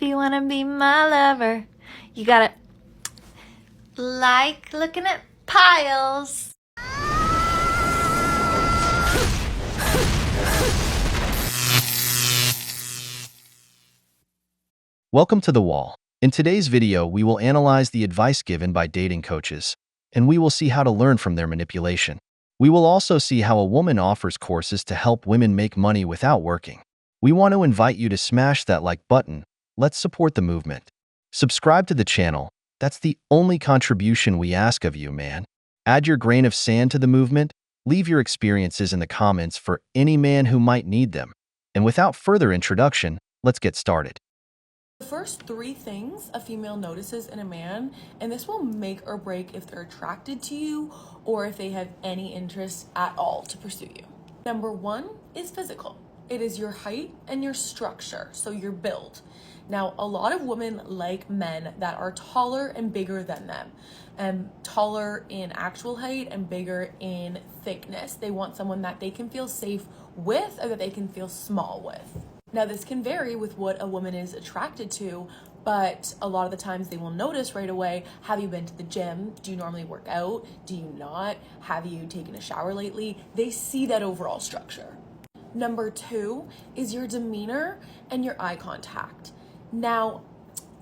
If you wanna be my lover, you gotta like looking at piles. Welcome to The Wall. In today's video, we will analyze the advice given by dating coaches, and we will see how to learn from their manipulation. We will also see how a woman offers courses to help women make money without working. We want to invite you to smash that like button. Let's support the movement. Subscribe to the channel. That's the only contribution we ask of you, man. Add your grain of sand to the movement. Leave your experiences in the comments for any man who might need them. And without further introduction, let's get started. The first three things a female notices in a man, and this will make or break if they're attracted to you or if they have any interest at all to pursue you. Number one is physical. It is your height and your structure, so your build. Now, a lot of women like men that are taller and bigger than them, taller in actual height and bigger in thickness. They want someone that they can feel safe with or that they can feel small with. Now, this can vary with what a woman is attracted to, but a lot of the times they will notice right away, have you been to the gym? Do you normally work out? Do you not? Have you taken a shower lately? They see that overall structure. Number two is your demeanor and your eye contact. Now,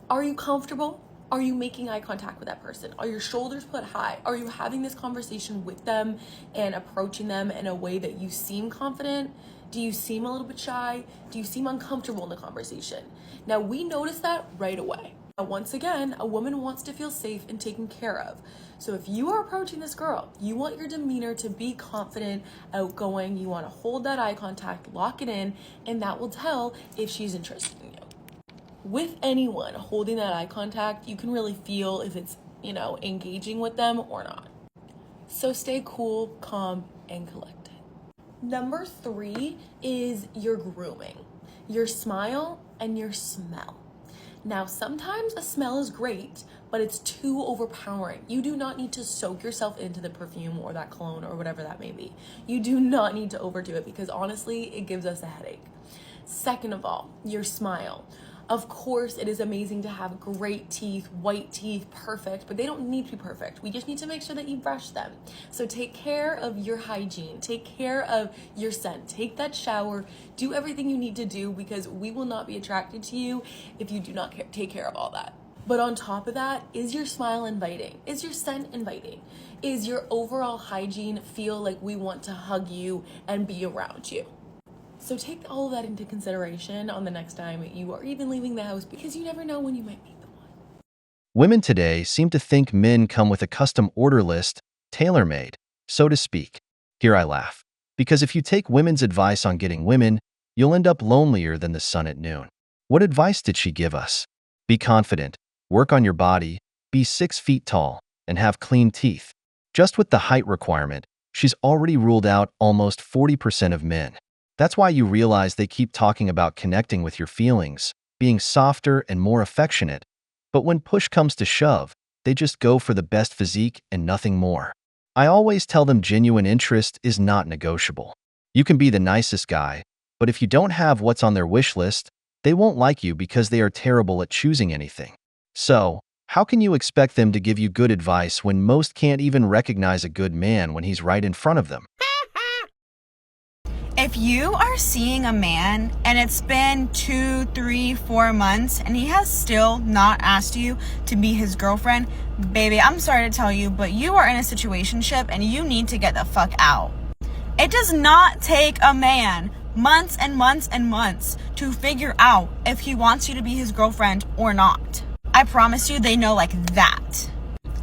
are you comfortable? Are you making eye contact with that person? Are your shoulders put high? Are you having this conversation with them and approaching them in a way that you seem confident? Do you seem a little bit shy? Do you seem uncomfortable in the conversation? Now, we notice that right away. Now, once again, a woman wants to feel safe and taken care of. So if you are approaching this girl, you want your demeanor to be confident, outgoing, you want to hold that eye contact, lock it in, and that will tell if she's interested in you. With anyone holding that eye contact, you can really feel if it's, engaging with them or not. So stay cool, calm, and collected. Number three is your grooming, your smile, and your smell. Now, sometimes a smell is great, but it's too overpowering. You do not need to soak yourself into the perfume or that cologne or whatever that may be. You do not need to overdo it because honestly, it gives us a headache. Second of all, your smile. Of course, it is amazing to have great teeth, white teeth, perfect, but they don't need to be perfect. We just need to make sure that you brush them. So take care of your hygiene, take care of your scent, take that shower, do everything you need to do because we will not be attracted to you if you do not take care of all that. But on top of that, is your smile inviting? Is your scent inviting? Is your overall hygiene feel like we want to hug you and be around you? So take all of that into consideration on the next time you are even leaving the house because you never know when you might meet the one. Women today seem to think men come with a custom order list, tailor-made, so to speak. Here I laugh. Because if you take women's advice on getting women, you'll end up lonelier than the sun at noon. What advice did she give us? Be confident, work on your body, be 6 feet tall, and have clean teeth. Just with the height requirement, she's already ruled out almost 40% of men. That's why you realize they keep talking about connecting with your feelings, being softer and more affectionate. But when push comes to shove, they just go for the best physique and nothing more. I always tell them genuine interest is not negotiable. You can be the nicest guy, but if you don't have what's on their wish list, they won't like you because they are terrible at choosing anything. So, how can you expect them to give you good advice when most can't even recognize a good man when he's right in front of them? If you are seeing a man and it's been 2, 3, 4 months and he has still not asked you to be his girlfriend, baby, I'm sorry to tell you, but you are in a situationship and you need to get the fuck out. It does not take a man months and months and months to figure out if he wants you to be his girlfriend or not. I promise you they know like that.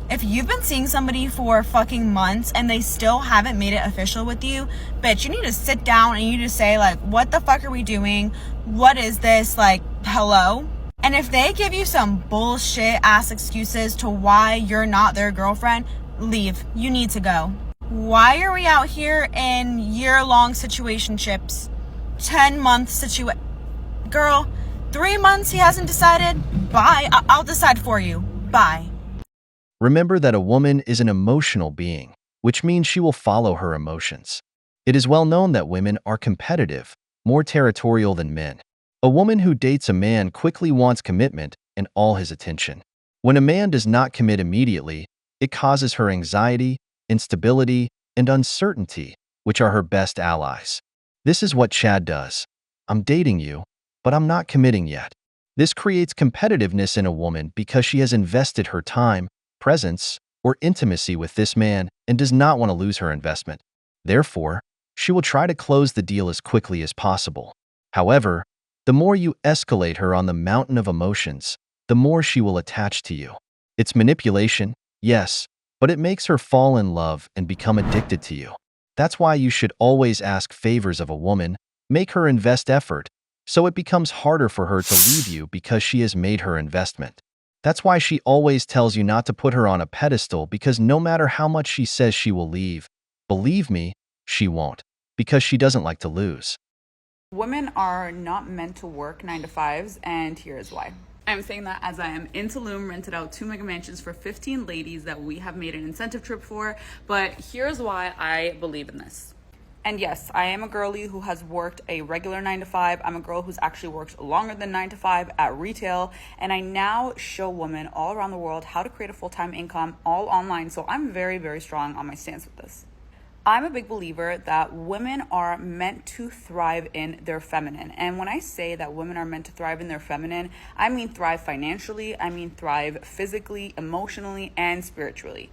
If you've been seeing somebody for fucking months and they still haven't made it official with you, bitch, you need to sit down and you just say like, what the fuck are we doing? What is this? Like, hello? And if they give you some bullshit ass excuses to why you're not their girlfriend, leave. You need to go. Why are we out here in year-long situationships? 10-month Girl, 3 months he hasn't decided? Bye. I'll decide for you. Bye. Remember that a woman is an emotional being, which means she will follow her emotions. It is well known that women are competitive, more territorial than men. A woman who dates a man quickly wants commitment and all his attention. When a man does not commit immediately, it causes her anxiety, instability, and uncertainty, which are her best allies. This is what Chad does. I'm dating you, but I'm not committing yet. This creates competitiveness in a woman because she has invested her time, presence, or intimacy with this man and does not want to lose her investment. Therefore, she will try to close the deal as quickly as possible. However, the more you escalate her on the mountain of emotions, the more she will attach to you. It's manipulation, yes, but it makes her fall in love and become addicted to you. That's why you should always ask favors of a woman, make her invest effort, so it becomes harder for her to leave you because she has made her investment. That's why she always tells you not to put her on a pedestal, because no matter how much she says she will leave, believe me, she won't, because she doesn't like to lose. Women are not meant to work 9 to 5s, and here is why. I'm saying that as I am in Tulum, rented out 2 mega mansions for 15 ladies that we have made an incentive trip for, but here's why I believe in this. And yes, I am a girly who has worked a regular 9 to 5. I'm a girl who's actually worked longer than 9 to 5 at retail, and I now show women all around the world how to create a full-time income all online, so I'm very, very strong on my stance with this. I'm a big believer that women are meant to thrive in their feminine. And when I say that women are meant to thrive in their feminine, I mean thrive financially, I mean thrive physically, emotionally, and spiritually.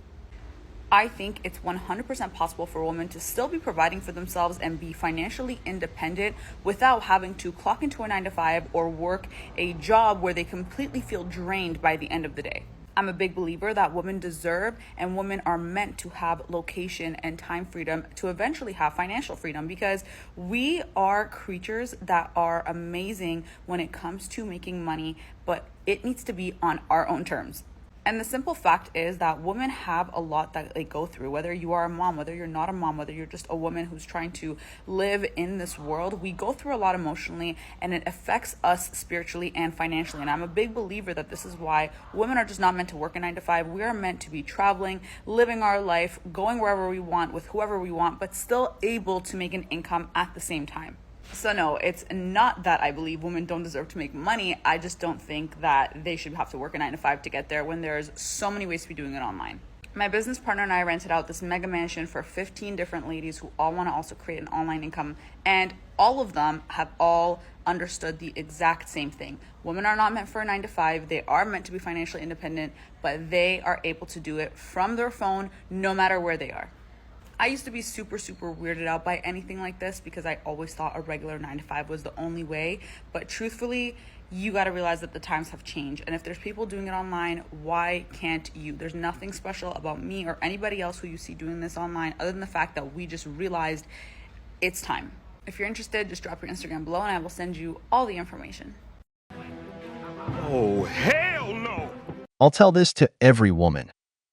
I think it's 100% possible for a woman to still be providing for themselves and be financially independent without having to clock into a 9 to 5 or work a job where they completely feel drained by the end of the day. I'm a big believer that women deserve and women are meant to have location and time freedom to eventually have financial freedom, because we are creatures that are amazing when it comes to making money, but it needs to be on our own terms. And the simple fact is that women have a lot that they go through, whether you are a mom, whether you're not a mom, whether you're just a woman who's trying to live in this world. We go through a lot emotionally, and it affects us spiritually and financially. And I'm a big believer that this is why women are just not meant to work a 9 to 5. We are meant to be traveling, living our life, going wherever we want with whoever we want, but still able to make an income at the same time. So no, it's not that I believe women don't deserve to make money. I just don't think that they should have to work a 9 to 5 to get there when there's so many ways to be doing it online. My business partner and I rented out this mega mansion for 15 different ladies who all want to also create an online income. And all of them have all understood the exact same thing. Women are not meant for a 9 to 5. They are meant to be financially independent, but they are able to do it from their phone no matter where they are. I used to be super weirded out by anything like this because I always thought a regular 9 to 5 was the only way. But truthfully, you got to realize that the times have changed. And if there's people doing it online, why can't you? There's nothing special about me or anybody else who you see doing this online other than the fact that we just realized it's time. If you're interested, just drop your Instagram below and I will send you all the information. Oh, hell no! I'll tell this to every woman.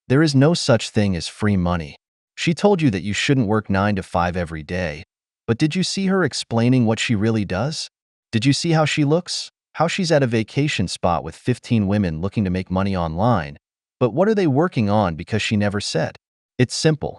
There is no such thing as free money. She told you that you shouldn't work 9 to 5 every day, but did you see her explaining what she really does? Did you see how she looks? How she's at a vacation spot with 15 women looking to make money online? But what are they working on because she never said? It's simple.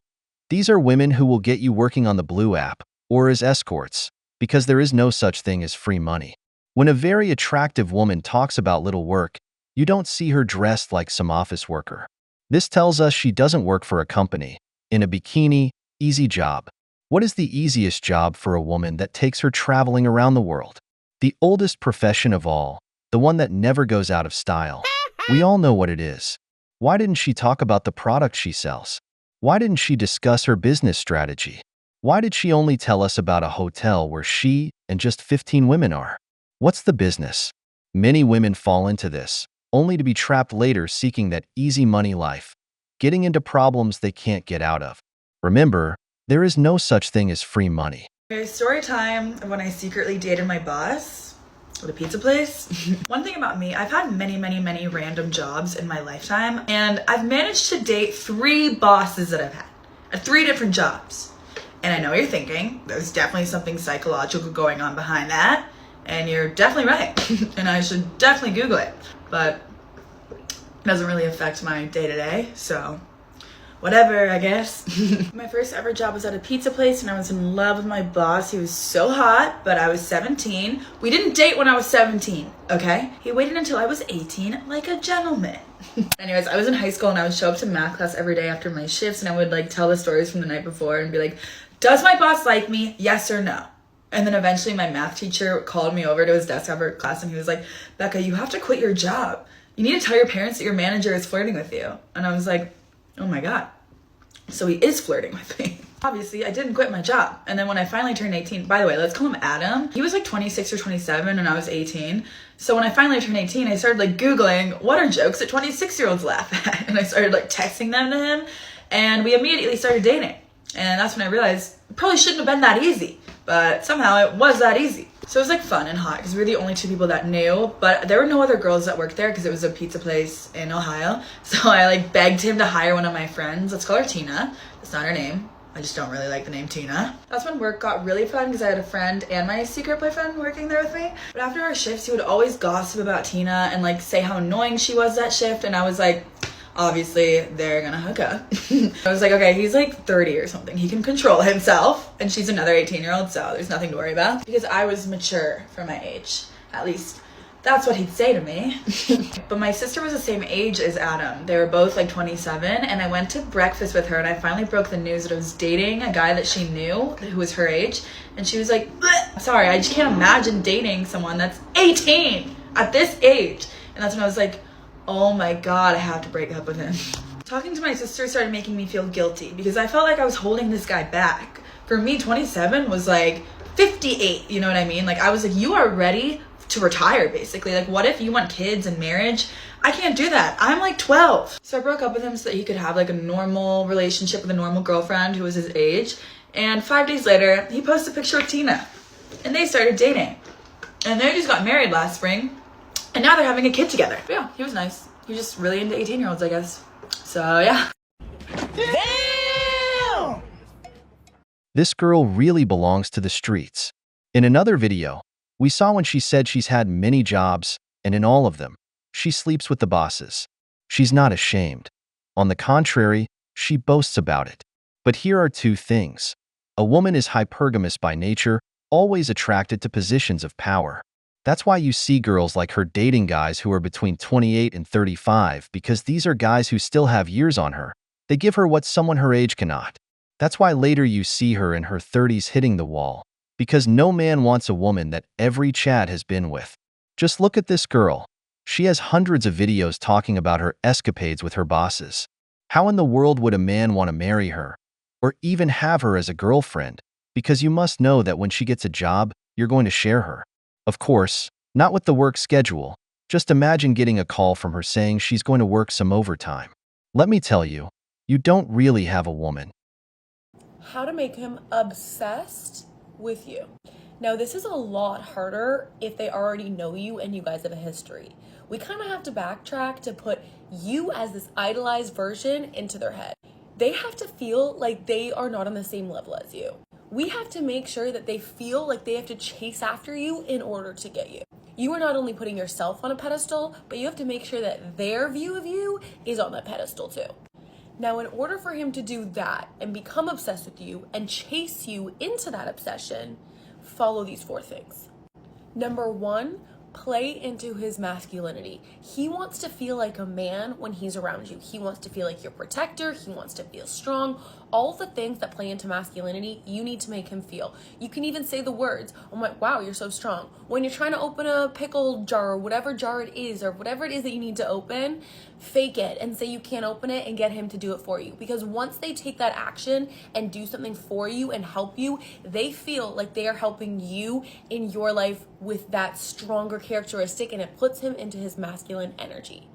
These are women who will get you working on the Blue app or as escorts, because there is no such thing as free money. When a very attractive woman talks about little work, you don't see her dressed like some office worker. This tells us she doesn't work for a company. In a bikini, easy job. What is the easiest job for a woman that takes her traveling around the world? The oldest profession of all, the one that never goes out of style. We all know what it is. Why didn't she talk about the product she sells? Why didn't she discuss her business strategy? Why did she only tell us about a hotel where she and just 15 women are? What's the business? Many women fall into this, only to be trapped later seeking that easy money life, getting into problems they can't get out of. Remember, there is no such thing as free money. Okay, story time of when I secretly dated my boss at a pizza place. One thing about me, I've had many random jobs in my lifetime, and I've managed to date 3 bosses that I've had at 3 different jobs. And I know what you're thinking, there's definitely something psychological going on behind that, and you're definitely right. And I should definitely Google it, but it doesn't really affect my day-to-day. So whatever, I guess. My first ever job was at a pizza place and I was in love with my boss. He was so hot, but I was 17. We didn't date when I was 17, okay? He waited until I was 18 like a gentleman. Anyways, I was in high school and I would show up to math class every day after my shifts and I would like tell the stories from the night before and be like, does my boss like me? Yes or no? And then eventually my math teacher called me over to his desk after class and he was like, Becca, you have to quit your job. You need to tell your parents that your manager is flirting with you. And I was like, oh my God. So he is flirting with me. Obviously, I didn't quit my job. And then when I finally turned 18, by the way, let's call him Adam. He was like 26 or 27 and I was 18. So when I finally turned 18, I started like Googling what are jokes that 26-year-olds laugh at. And I started like texting them to him and we immediately started dating. And that's when I realized it probably shouldn't have been that easy, but somehow it was that easy. So it was like fun and hot because we were the only two people that knew, but there were no other girls that worked there because it was a pizza place in Ohio. So I like begged him to hire one of my friends. Let's call her Tina. That's not her name. I just don't really like the name Tina. That's when work got really fun because I had a friend and my secret boyfriend working there with me. But after our shifts, he would always gossip about Tina and like say how annoying she was that shift. And I was like, obviously they're gonna hook up. I was like, okay, he's like 30 or something. He can control himself. And she's another 18-year-old, so there's nothing to worry about. Because I was mature for my age. At least that's what he'd say to me. But my sister was the same age as Adam. They were both like 27 and I went to breakfast with her and I finally broke the news that I was dating a guy that she knew who was her age. And she was like, bleh. Sorry, I just can't imagine dating someone that's 18 at this age. And that's when I was like, oh my God, I have to break up with him. Talking to my sister started making me feel guilty because I felt like I was holding this guy back. For me, 27 was like 58, you know what I mean? Like I was like, you are ready to retire basically. Like what if you want kids and marriage? I can't do that. I'm like 12. So I broke up with him so that he could have like a normal relationship with a normal girlfriend who was his age. And 5 days later, he posted a picture of Tina and they started dating. And they just got married last spring. And now they're having a kid together. But yeah, he was nice. He was just really into 18-year-olds, I guess. So yeah. Damn! This girl really belongs to the streets. In another video, we saw when she said she's had many jobs, and in all of them, she sleeps with the bosses. She's not ashamed. On the contrary, she boasts about it. But here are two things. A woman is hypergamous by nature, always attracted to positions of power. That's why you see girls like her dating guys who are between 28 and 35 because these are guys who still have years on her. They give her what someone her age cannot. That's why later you see her in her 30s hitting the wall. Because no man wants a woman that every Chad has been with. Just look at this girl. She has hundreds of videos talking about her escapades with her bosses. How in the world would a man want to marry her? Or even have her as a girlfriend? Because you must know that when she gets a job, you're going to share her. Of course, not with the work schedule. Just imagine getting a call from her saying she's going to work some overtime. Let me tell you, you don't really have a woman. How to make him obsessed with you. Now, this is a lot harder if they already know you and you guys have a history. We kind of have to backtrack to put you as this idolized version into their head. They have to feel like they are not on the same level as you. We have to make sure that they feel like they have to chase after you in order to get you. You are not only putting yourself on a pedestal, but you have to make sure that their view of you is on that pedestal too. Now, in order for him to do that and become obsessed with you and chase you into that obsession, follow these 4 things. Number 1, play into his masculinity. He wants to feel like a man when he's around you. He wants to feel like your protector. He wants to feel strong. All the things that play into masculinity, you need to make him feel. You can even say the words, oh my, wow, you're so strong. When you're trying to open a pickle jar or whatever jar it is, or whatever it is that you need to open, fake it and say you can't open it and get him to do it for you. Because once they take that action and do something for you and help you, they feel like they are helping you in your life with that stronger characteristic, and it puts him into his masculine energy.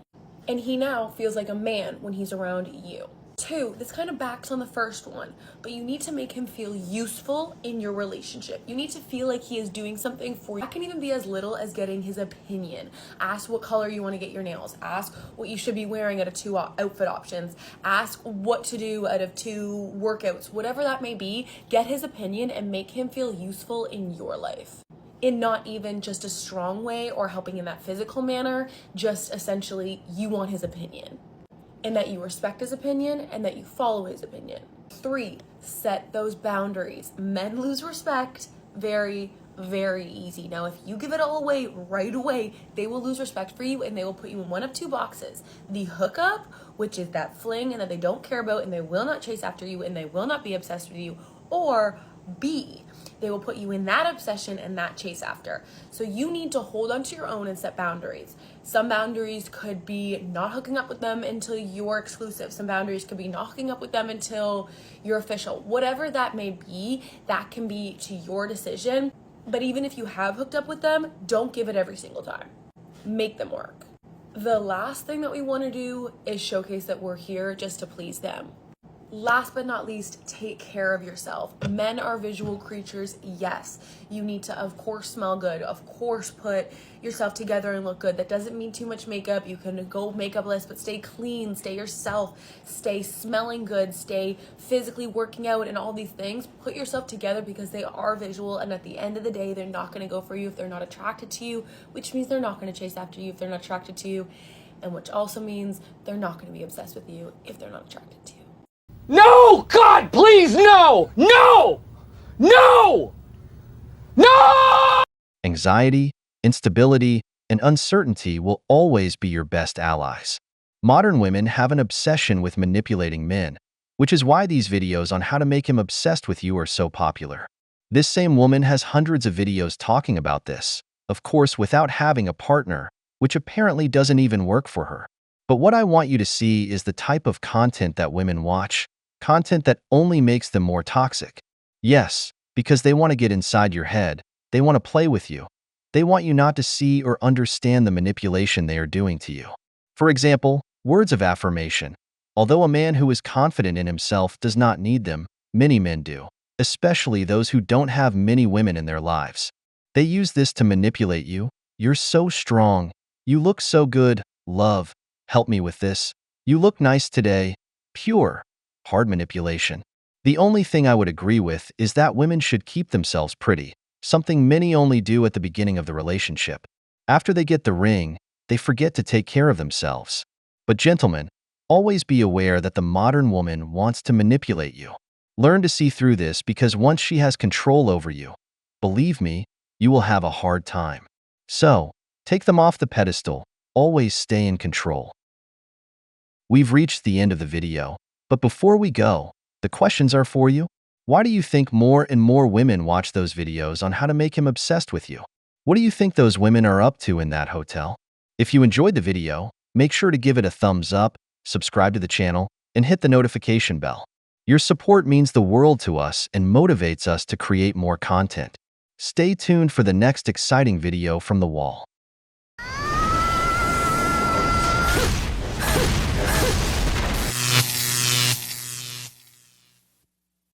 And he now feels like a man when he's around you. 2, this kind of backs on the first one, but you need to make him feel useful in your relationship. You need to feel like he is doing something for you. That can even be as little as getting his opinion. Ask what color you want to get your nails. Ask what you should be wearing out of 2 outfit options. Ask what to do out of 2 workouts. Whatever that may be, get his opinion and make him feel useful in your life. In not even just a strong way or helping in that physical manner, just essentially you want his opinion. and that you respect his opinion and that you follow his opinion. 3, set those boundaries. Men lose respect very, very easy. Now, if you give it all away right away, they will lose respect for you and they will put you in one of 2 boxes. The hookup, which is that fling and that they don't care about and they will not chase after you and they will not be obsessed with you, or B, they will put you in that obsession and that chase after. So you need to hold on to your own and set boundaries. Some boundaries could be not hooking up with them until you're exclusive. Some boundaries could be not hooking up with them until you're official. Whatever that may be, that can be to your decision. But even if you have hooked up with them, don't give it every single time. Make them work. The last thing that we want to do is showcase that we're here just to please them. Last but not least, take care of yourself. Men are visual creatures. Yes, you need to, of course, smell good. Of course, put yourself together and look good. That doesn't mean too much makeup. You can go makeupless, but stay clean, stay yourself, stay smelling good, stay physically working out and all these things. Put yourself together because they are visual, and at the end of the day, they're not going to go for you if they're not attracted to you, which means they're not going to chase after you if they're not attracted to you, and which also means they're not going to be obsessed with you if they're not attracted to you. No! God, please, no! No! No! No! Anxiety, instability, and uncertainty will always be your best allies. Modern women have an obsession with manipulating men, which is why these videos on how to make him obsessed with you are so popular. This same woman has hundreds of videos talking about this, of course without having a partner, which apparently doesn't even work for her. But what I want you to see is the type of content that women watch, content that only makes them more toxic. Yes, because they want to get inside your head, they want to play with you. They want you not to see or understand the manipulation they are doing to you. For example, words of affirmation. Although a man who is confident in himself does not need them, many men do, especially those who don't have many women in their lives. They use this to manipulate you. You're so strong. You look so good. Love. Help me with this. You look nice today. Pure. Hard manipulation. The only thing I would agree with is that women should keep themselves pretty, something many only do at the beginning of the relationship. After they get the ring, they forget to take care of themselves. But gentlemen, always be aware that the modern woman wants to manipulate you. Learn to see through this because once she has control over you, believe me, you will have a hard time. So, take them off the pedestal. Always stay in control. We've reached the end of the video. But before we go, the questions are for you. Why do you think more and more women watch those videos on how to make him obsessed with you? What do you think those women are up to in that hotel? If you enjoyed the video, make sure to give it a thumbs up, subscribe to the channel, and hit the notification bell. Your support means the world to us and motivates us to create more content. Stay tuned for the next exciting video from The Wall.